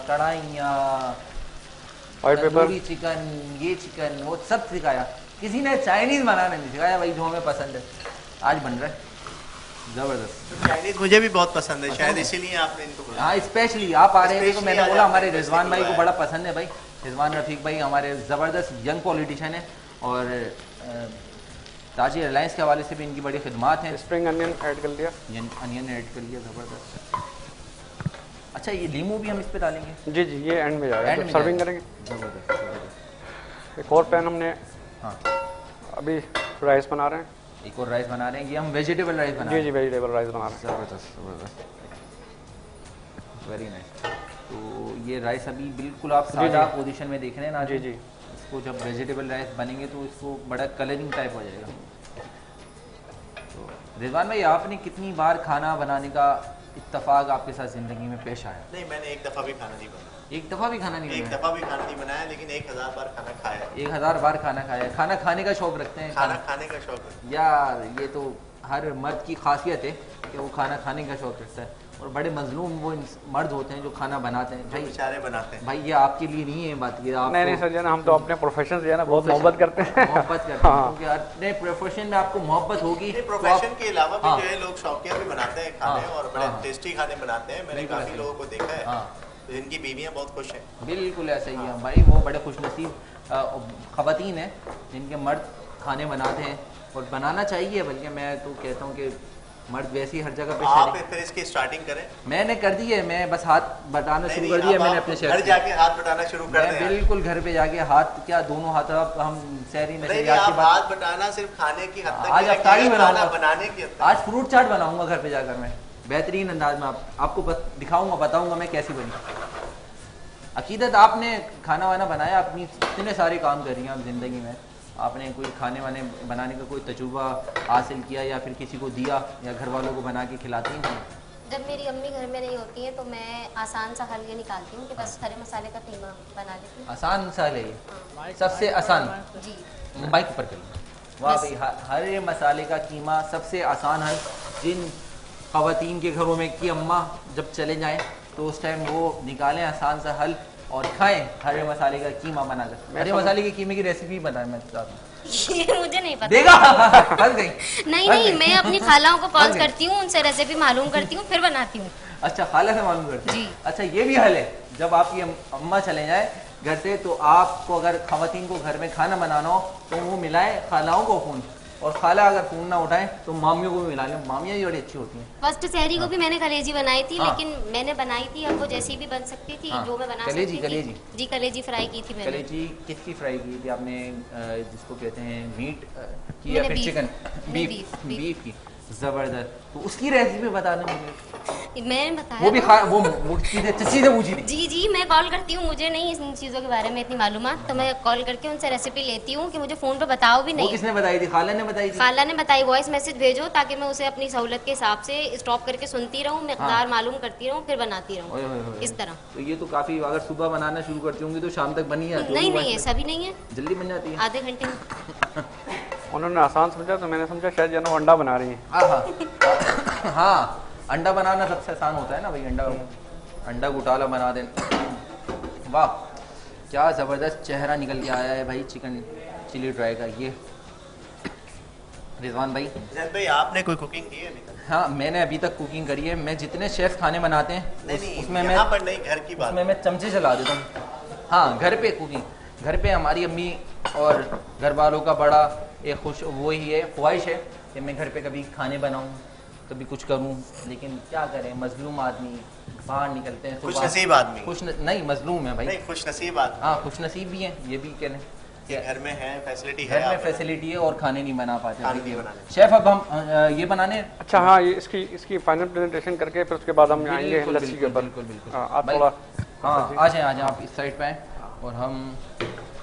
S1: कढ़ाइयाँ,
S6: ऑयल पेपर,
S1: चिकन, ये चिकन, वो सब सिखाया, किसी ने चाइनीज़ बनाना नहीं सिखाया भाई, जो हमें पसंद है आज बन रहा है ज़बरदस्त।
S4: चाइनीज़ मुझे भी बहुत पसंद है, शायद इसीलिए आपने इनको बुलाया।
S1: हाँ स्पेशली आप आ रहे थे तो मैंने बोला हमारे
S4: स्पेशली
S1: रिजवान भाई को
S4: बुलाया।
S1: बड़ा पसंद है भाई, रिजवान रफ़ीक भाई हमारे ज़बरदस्त यंग पॉलिटिशियन है और ताजी एयरलाइंस के हवाले से भी इनकी बड़ी खिदमात हैं।
S6: स्प्रिंग अनियन ऐड कर लिया,
S1: अनियन ऐड कर लिया ज़बरदस्त। अच्छा ये लीमू भी हम इस पे डालेंगे?
S6: जी जी ये एंड में जाएगा,
S1: में
S6: सर्विंग
S1: जाएगा।
S6: करेंगे।
S1: ज़बरदस्त।
S6: एक और पैन हमने
S1: हाँ
S6: अभी राइस बना रहे हैं।
S1: एक और राइस बना रहे हैं, ये हम वेजिटेबल राइस बना
S6: जी
S1: रहे
S6: जी वेजिटेबल राइस बना रहे हैं।
S1: ज़बरदस्त ज़बरदस्त, वेरी नाइस। तो ये राइस अभी बिल्कुल आप सादा पोजीशन में देख रहे हैं ना?
S6: जी जी।
S1: इसको जब वेजिटेबल राइस बनेंगे तो इसको बड़ा कलरिंग टाइप हो जाएगा। तो रिजवान भाई आपने कितनी बार खाना बनाने का इत्तेफाक आपके साथ ज़िंदगी में पेश आया?
S4: नहीं, मैंने एक दफ़ा भी खाना नहीं बनाया।
S1: एक दफ़ा भी खाना नहीं
S4: एक
S1: बनाया?
S4: दफ़ा भी खाना नहीं बनाया, लेकिन 1000 बार खाना खाया है।
S1: 1000 बार खाना खाया है। खाना खाने का शौक रखते हैं?
S4: खाना खाने का शौक है।
S1: यार ये तो हर मर्द की खासियत है कि वो खाना खाने का शौक रखता है, और बड़े मजलूम वो मर्द होते हैं जो खाना बनाते हैं। भाई
S4: बेचारे बनाते हैं।
S1: भाई ये आपके लिए नहीं है बात, ये आप
S6: नहीं सर, जो है ना हम तो अपने प्रोफेशन से है ना बहुत मोहब्बत करते हैं।
S1: मोहब्बत करते हैं क्योंकि अपने प्रोफेशन में आपको मोहब्बत होगी तो
S4: प्रोफेशन के अलावा भी
S1: हाँ।
S4: जो है लोग शौकिया भी बनाते हैं खाने,
S1: हाँ,
S4: और बड़े
S1: हाँ।
S4: टेस्टी खाने बनाते हैं। मैंने
S1: बिल्कुल
S4: काफ़ी
S1: ऐसे।
S4: लोगों को देखा है
S1: हाँ
S4: जिनकी बीवियाँ बहुत खुश हैं।
S1: बिल्कुल ऐसा ही है भाई, वो बड़े खुशनसीब ख़वातीन हैं जिनके मर्द खाने बनाते हैं, और बनाना चाहिए। बल्कि मैं तो कहता हूँ कि मर्द वैसे ही हर जगह पे
S4: आप
S1: शरीक-
S4: फिर इसकी स्टार्टिंग करें।
S1: मैंने कर दी है, मैं बस हाथ बटाना शुरू कर दिया मैंने अपने
S4: घर
S1: शेफ
S4: जाके हाथ बटाना शुरू कर
S1: मैं
S4: दें।
S1: बिल्कुल घर पे जाके हाथ क्या दोनों हाथ, अब हम शहरी
S4: नहीं,
S1: नशरियात की
S4: आप
S1: बात,
S4: हाथ बटाना सिर्फ खाने की हद तक
S1: आज
S4: नहीं
S1: अफ्तारी
S4: रखिएगा,
S1: बनाऊंगा।
S4: खाना बनाने की हद तक।
S1: आज फ्रूट चाट बनाऊंगा घर पे जाकर मैं बेहतरीन अंदाज में, आपको दिखाऊंगा, बताऊंगा मैं कैसी बनी। अकीदत आपने खाना वाना बनाया, अपनी इतने सारे काम कर रही हैं आप ज़िंदगी में, आपने कोई खाने वाने बनाने का कोई तजुर्बा हासिल किया या फिर किसी को दिया या घर वालों को बना के खिलाती हैं?
S3: जब मेरी अम्मी घर में नहीं होती है तो मैं आसान सा हल ये निकालती हूँ कि बस हरे मसाले का कीमा बना लेती हूँ।
S1: आसान सा है ये, सबसे आसान।
S3: जी
S1: बाइक ऊपर कर लो। वाह भाई, हरे मसाले का कीमा सबसे आसान है। जिन ख़वातीन के घरों में कि अम्मा जब चले जाएं तो उस टाइम वो निकालें आसान सा हल और खाएं हरे मसाले का कीमा बनाकर। हरे मसाले के कीमे की रेसिपी बताएं मैं चाहता हूँ।
S3: ये मुझे नहीं पता।
S1: देगा हंस गई।
S3: नहीं मैं अपनी खालाओं को कॉल करती हूँ, उनसे रेसिपी मालूम करती हूँ, फिर बनाती हूँ।
S1: अच्छा खाला से मालूम करते हैं?
S3: जी।
S1: अच्छा ये भी हल है, जब आपकी अम्मा चले जाए घर से तो आपको अगर ख़वातीन को घर में खाना बनाना हो तो वो मिलाए खालाओं को फ़ोन, और खाला अगर फ़ोन ना उठाए तो मामियों को भी मिला लें। मामियाँ भी बड़ी अच्छी होती हैं।
S3: फर्स्ट सहरी को भी मैंने कलेजी बनाई थी,
S1: हाँ।
S3: लेकिन मैंने बनाई थी अब वो जैसी भी बन सकती थी,
S1: हाँ।
S3: जो मैं बना
S1: कलेजी,
S3: सकती
S1: कलेजी।
S3: थी। जी कलेजी फ्राई की थी मैंने।
S1: कलेजी किसकी फ्राई की थी आपने? जिसको कहते हैं मीट की या
S3: मैंने
S1: फिर
S3: बीफ।
S1: चिकन?
S3: नहीं,
S1: बीफ
S3: बीफ।
S1: बीफ की। ज़बरदस्त। तो उसकी रेसिपी बता दें मुझे।
S3: मैंने बताया
S1: वो भी
S3: था।
S1: वो चच्ची से पूछी थी।
S3: जी जी मैं कॉल करती हूँ, मुझे नहीं इन चीज़ों के बारे में इतनी मालूमात, तो मैं कॉल करके उनसे रेसिपी लेती हूँ कि मुझे फ़ोन पे बताओ भी
S1: वो
S3: नहीं।
S1: किसने बताई थी? खाला ने बताई थी?
S3: खाला ने बताई, वॉइस मैसेज भेजो ताकि मैं उसे अपनी सहूलत के हिसाब से स्टॉप करके सुनती रहूँ, मिकदार मालूम करती रहूँ, फिर बनाती रहूँ
S1: ओए होए होए।
S3: इस तरह।
S1: तो ये तो काफ़ी, अगर सुबह बनाना शुरू करती होंगी तो शाम तक बनी जाती
S3: नहीं
S1: होगी?
S3: नहीं ऐसा भी नहीं है,
S1: जल्दी बन जाती है।
S3: आधे घंटे में।
S6: उन्होंने आसान समझा तो मैंने समझा शायद जो है ना वो अंडा बना रही है।
S1: हाँ हाँ, अंडा बनाना सबसे आसान होता है ना भाई, अंडा घुटाला बना दें। वाह क्या ज़बरदस्त चेहरा निकल के आया है भाई चिकन चिली ड्राई का। ये रिजवान भाई,
S4: जैद भाई आपने कोई कुकिंग की है? नहीं
S1: हाँ मैंने अभी तक कुकिंग करी है। मैं जितने शेफ खाने बनाते हैं
S4: नहीं,
S1: उसमें
S4: यहाँ पर नहीं, घर की बात।
S1: उसमें मैं चमचे चला देता हूँ। हाँ घर पे कुकिंग, घर पे हमारी अम्मी और घर वालों का बड़ा एक वही है, ख्वाहिश है कि मैं घर पे कभी खाने बनाऊँ, कभी कुछ करूँ। लेकिन क्या करें, मजलूम आदमी, बाहर निकलते हैं
S4: खुश नसीब आदमी।
S1: नहीं मजलूम है भाई।
S4: नहीं, खुश नसीब आदमी।
S1: हाँ खुश नसीब भी हैं, ये भी कह लें
S4: कि घर में है, फैसिलिटी है,
S1: घर में
S4: आप
S1: फैसिलिटी है और खाने नहीं बना
S4: खाने
S1: पाते।
S4: नहीं बनाने।
S1: शेफ अब हम ये बनाने
S6: अच्छा हाँ, ये इसकी फाइनल प्रेजेंटेशन करके फिर उसके बाद हम आएंगे
S1: बिल्कुल,
S6: लस्सी के ऊपर।
S1: बिल्कुल बिल्कुल।
S6: हाँ, आप
S1: भाई,
S6: थोड़ा
S1: हाँ आ जाएं आप इस साइड पे आएं और हम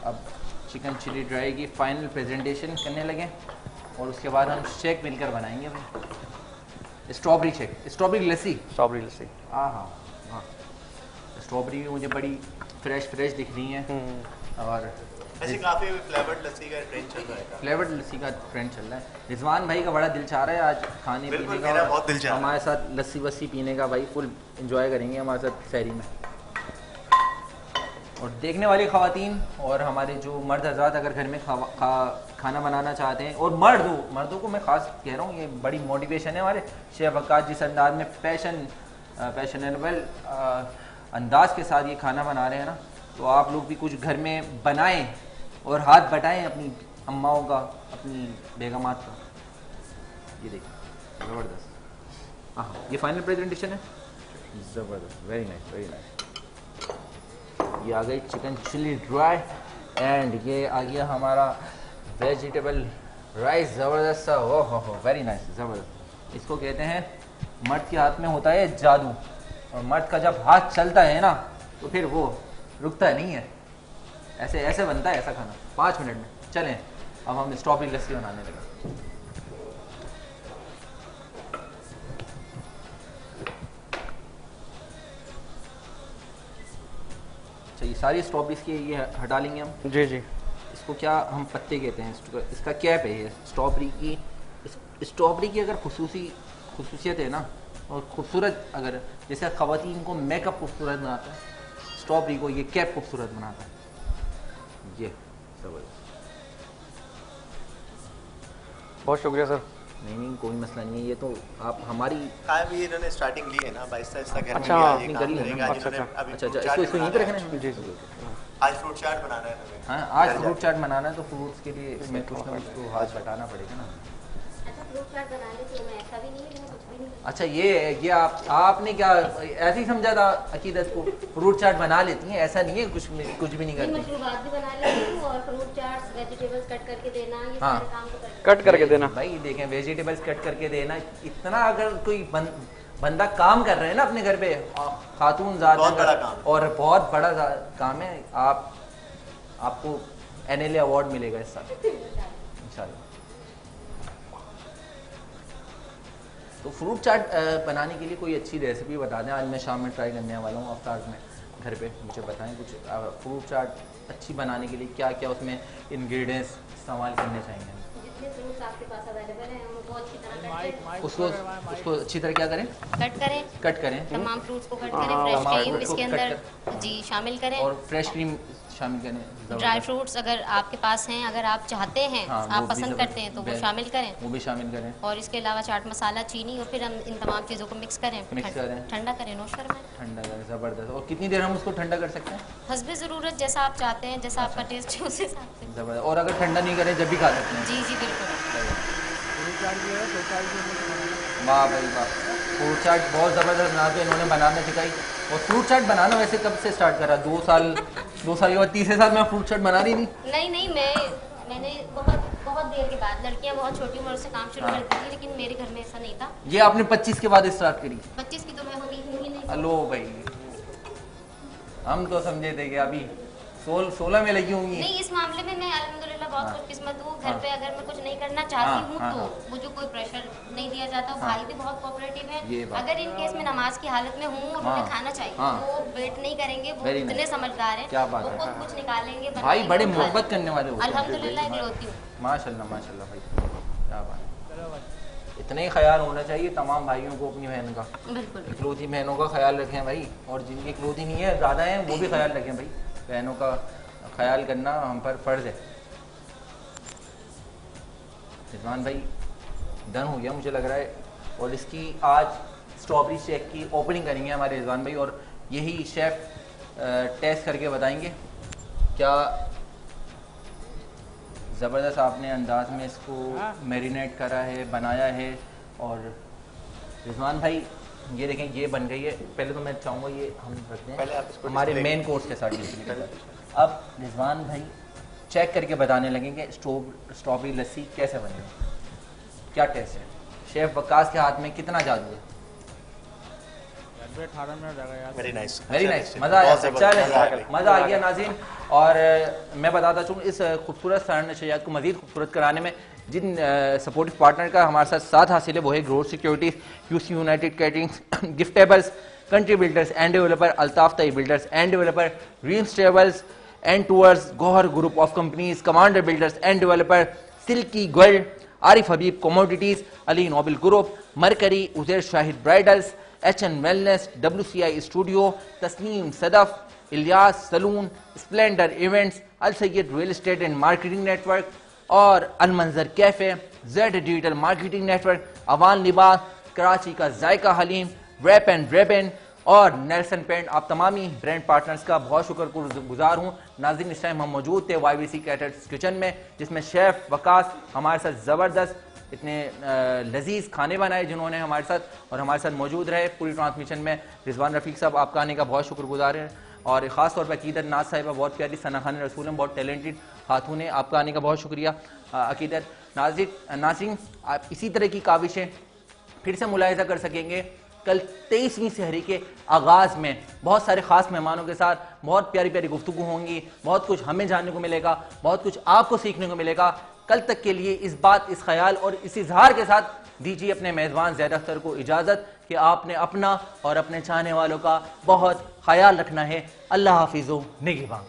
S1: अब चिकन चिली ड्राई की फाइनल प्रेजेंटेशन करने लगे और उसके बाद हम शेक मिलकर बनाएंगे भाई। स्ट्रॉबेरी शेक, स्ट्रॉबेरी लस्सी।
S6: स्ट्रॉबेरी लस्सी।
S1: हाँ हाँ हाँ, स्ट्रॉबेरी भी मुझे बड़ी फ्रेश दिख रही हैं और
S4: ऐसे काफी फ्लेवर्ड लस्सी का ट्रेंड चल रहा है।
S1: फ्लेवर्ड लस्सी का ट्रेंड चल रहा है। रिजवान भाई का बड़ा दिल चाह रहा है आज खाने
S4: बिल्कुल,
S1: पीने का,
S4: मेरा बहुत दिल चाह रहा है।
S1: हमारे साथ लस्सी वस्सी पीने का भाई फुल एंजॉय करेंगे हमारे साथ सहरी में। और देखने वाली ख़वातीन और हमारे जो मर्द हज़रात अगर घर में खाना बनाना चाहते हैं, और मर्दों को मैं ख़ास कह रहा हूँ, ये बड़ी मोटिवेशन है हमारे शेफ वक़ास जिस अंदाज में पैशनेबल अंदाज के साथ ये खाना बना रहे हैं ना, तो आप लोग भी कुछ घर में बनाएं और हाथ बटाएं अपनी अम्माओं का, अपनी बेगमात का। ये देखिए ज़बरदस्त। हाँ ये फाइनल प्रेजेंटेशन है, ज़बरदस्त, वेरी नाइस वेरी नाइस। ये आ गई चिकन चिली ड्राई एंड ये आ गया हमारा वेजिटेबल राइस, ज़बरदस्त सा। ओह हो वेरी नाइस, ज़बरदस्त। इसको कहते हैं मर्द के हाथ में होता है जादू, और मर्द का जब हाथ चलता है ना तो फिर वो रुकता नहीं है। ऐसे बनता है ऐसा खाना 5 मिनट में। चलें अब हम स्ट्रॉबेरी लस्सी बनाने लगे। अच्छा ये सारी स्ट्रॉबेरीज की ये हटा लेंगे हम।
S6: जी जी।
S1: इसको क्या हम पत्ते कहते हैं, इसका कैप है ये स्ट्रॉबेरी की। स्ट्रॉबेरी की अगर खसूसियत है ना, और खूबसूरत, अगर जैसे ख़वातीन को मेकअप खूबसूरत बनाता है, स्ट्रॉबेरी को ये कैप खूबसूरत बनाता है। ये
S6: बहुत शुक्रिया सर।
S1: नहीं कोई मसला नहीं है, ये तो आप हमारी
S4: भी इन्होंने स्टार्टिंग ली है ना, आहिस्ता घर
S6: अच्छा,
S4: में
S6: हाँ,
S4: ये
S1: नहीं
S4: काम
S1: करी है
S4: करेगा।
S1: ना।
S4: अच्छा,
S1: इसको यहीं पे रखना है।
S6: जी जी।
S4: आज फ्रूट चाट बनाना है हमें।
S1: हाँ आज फ्रूट चाट बनाना है, तो फ्रूट्स के लिए इसमें कुछ ना कुछ तो हाथ बटाना पड़ेगा ना।
S3: अच्छा फ्रूट चाट बनाने से मैं ऐसा भी नहीं है कि मैं कुछ भी नहीं करती।
S1: अच्छा ये आपने क्या ऐसे ही समझा था अकीदत को, फ्रूट चाट बना लेती हैं? ऐसा नहीं है, कुछ भी नहीं
S3: मैं
S1: करती।
S3: मशरूबात भी बना लेती हूँ और फ्रूट चाट्स, वेजिटेबल्स कट करके देना, ये
S1: हाँ।
S3: सारे काम तो करती
S6: कट करके देना।
S1: भाई देखें, वेजिटेबल्स कट करके देना, इतना अगर कोई बंदा काम कर रहे हैं ना अपने घर पे, खातून ज़ात
S4: बहुत बड़ा काम।
S1: और बहुत बड़ा काम है। आपको NLA अवार्ड मिलेगा इस साल इंशाल्लाह। तो फ्रूट चाट बनाने के लिए कोई अच्छी रेसिपी बता दें, आज मैं शाम में ट्राई करने वाला हूँ अफ्तार में घर पे। मुझे बताएं कुछ फ्रूट चाट अच्छी बनाने के लिए क्या क्या उसमें इंग्रेडिएंट्स इस्तेमाल करने चाहिए।
S3: जितने फ्रूट्स आपके पास अवेलेबल हैं उनको अच्छी तरह
S1: उसको अच्छी तरह क्या करें, कट करें
S3: तमाम फ्रूट्स को कट करें, फ्रेश
S1: तमाम
S3: क्रीम
S1: fruits को
S3: इसके
S1: कट
S3: अंदर जी शामिल करें,
S1: और फ्रेश क्रीम शामिल करें।
S3: ड्राई फ्रूट्स अगर आपके पास हैं, अगर आप चाहते हैं,
S1: हाँ,
S3: आप
S1: वो भी
S3: पसंद करते हैं तो वो शामिल करें,
S1: वो भी शामिल करें।
S3: और इसके अलावा चाट मसाला, चीनी, और फिर हम इन तमाम चीज़ों को मिक्स करें,
S1: मिक्स करें।
S3: ठंडा करें, नोश करवाएं।
S1: ठंडा करें, ज़बरदस्त। और कितनी देर हम उसको ठंडा कर सकते हैं?
S3: हस्बे ज़रूरत, जैसा आप चाहते हैं, जैसा आपका टेस्ट है उस हिसाब से।
S1: ज़बरदस्त। और अगर ठंडा नहीं करें जब भी खा सकते हैं?
S3: जी जी बिल्कुल।
S1: वाह भाई वाह, फ्रूट चाट बहुत ज़बरदस्त बनाते हैं, इन्होंने बनाना सिखाई। और फ्रूट चाट बनाना वैसे कब से स्टार्ट करा? 2 साल के बाद, तीसरे साल में फ्रूट चाट बना रही थी?
S3: नहीं मैंने बहुत देर के बाद, लड़कियां बहुत छोटी उम्र से काम शुरू करती थी, लेकिन मेरे घर में ऐसा नहीं था।
S1: ये आपने 25 के बाद स्टार्ट करी?
S3: 25 की तो मैं होगी ही नहीं।
S1: हेलो भाई, हम तो समझे थे कि अभी 16 में लगी होंगी।
S3: नहीं, इस मामले में मैं अल्हम्दुलिल्लाह बहुत खुशकिस्मत हूँ। घर
S1: हाँ।
S3: पे अगर मैं कुछ नहीं करना चाहती हूँ
S1: हाँ,
S3: तो
S1: हाँ।
S3: मुझे कोई प्रेशर नहीं दिया जाता।
S1: हाँ।
S3: भाई भी बहुत कोऑपरेटिव
S1: ये
S3: है।
S1: बात।
S3: अगर इन केस में नमाज की हालत में हूँ और
S1: हाँ।
S3: मुझे खाना चाहिए,
S1: हाँ।
S3: वो वेट नहीं करेंगे, वो
S1: Very
S3: इतने
S1: nice।
S3: समझदार हैं,
S1: क्या बात
S3: वो
S1: है।
S3: खुद कुछ निकालेंगे,
S1: भाई
S3: बनाएंगे,
S1: बड़े
S3: और खा
S1: मोहब्बत
S3: लेंगे।
S1: करने वाले होते हैं।
S3: अल्हम्दुलिल्लाह इकलौती हूँ।
S1: माशाल्लाह माशाल्लाह भाई, क्या बात है। इतना ही ख्याल होना चाहिए तमाम भाइयों को अपनी बहन का।
S3: बिल्कुल।
S1: इकलौती बहनों का ख्याल रखें भाई, और जिनकी इकलौती नहीं है, ज़्यादा हैं, वो भी ख्याल रखें भाई। बहनों का ख्याल करना हम पर फ़र्ज़ है। रिजवान भाई डन हो गया मुझे लग रहा है। और इसकी आज स्ट्रॉबेरी शेक की ओपनिंग करेंगे हमारे रिजवान भाई, और यही शेफ टेस्ट करके बताएंगे क्या ज़बरदस्त आपने अंदाज में इसको मैरिनेट करा है, बनाया है। और रिजवान भाई ये देखें ये बन गई है। पहले तो मैं चाहूँगा ये हम रखते हैं
S4: पहले आप इसको
S1: हमारे
S4: display
S1: मेन कोर्स के साथ डिस्प्ले। अब रिजवान भाई चेक करके बताने लगेंगे स्ट्रॉबेरी लस्सी कैसे बनी, क्या टेस्ट है। शेफ वकास के हाथ में कितना जादू है।
S7: 18 मिनट लगा यार।
S4: वेरी नाइस,
S1: वेरी नाइस, मज़ा आया, मज़ा आ गया नाज़रीन। और मैं बताता चलूँ इस खूबसूरत सारण नशरियात को मज़ीद खूबसूरत कराने में जिन सपोर्टिव पार्टनर का हमारे साथ हासिल है वो है growth securities, UC united caterings, giftables, country builders and developer, Altaf Tai builders and developer, dreams travels and tours, Gauhar group of companies, commander builders and developer, silky gold, Arif Habib commodities, Ali noble group, mercury, Uzair Shahid bridals, HN wellness, WCI studio, Tasneem Sadaf, Ilyas salon, splendour events, Al Syed real estate and marketing network और Al Manzar cafe, Z digital marketing network, Awan लिबास, कराची का जायका haleem, rap and Ray-Ban और Nelson paint. आप तमामी brand partners का बहुत शुक्रगुजार हूँ। नाज़रीन इस टाइम हम मौजूद थे YBC कैटर्स किचन में, जिसमें शेफ़ वकास हमारे साथ ज़बरदस्त इतने लजीज खाने बनाए जिन्होंने हमारे साथ, और हमारे साथ मौजूद रहे पूरी ट्रांसमिशन में। रिजवान रफ़ीक साहब आपका आने का बहुत शुक्रगुजार है, और ख़ास तौर पर अकीदत नाज साहिबा बहुत प्यारी, सना खान रसूल बहुत टैलेंटेड खातून है, आपका आने का बहुत शुक्रिया अकीदत। नाज़रीन आप इसी तरह की काविशें फिर से मुलाहिज़ा कर सकेंगे कल 23वीं सहरी के आगाज़ में बहुत सारे ख़ास मेहमानों के साथ। बहुत प्यारी प्यारी गुफ्तगू होंगी, बहुत कुछ हमें जानने को मिलेगा, बहुत कुछ आपको सीखने को मिलेगा। कल तक के लिए इस बात, इस ख्याल और इस इजहार के साथ दीजिए अपने मेज़बान ज़ैद अख्तर को इजाज़त कि आपने अपना और अपने चाहने वालों का बहुत ख्याल रखना है। अल्लाह हाफिज़, निगहबान।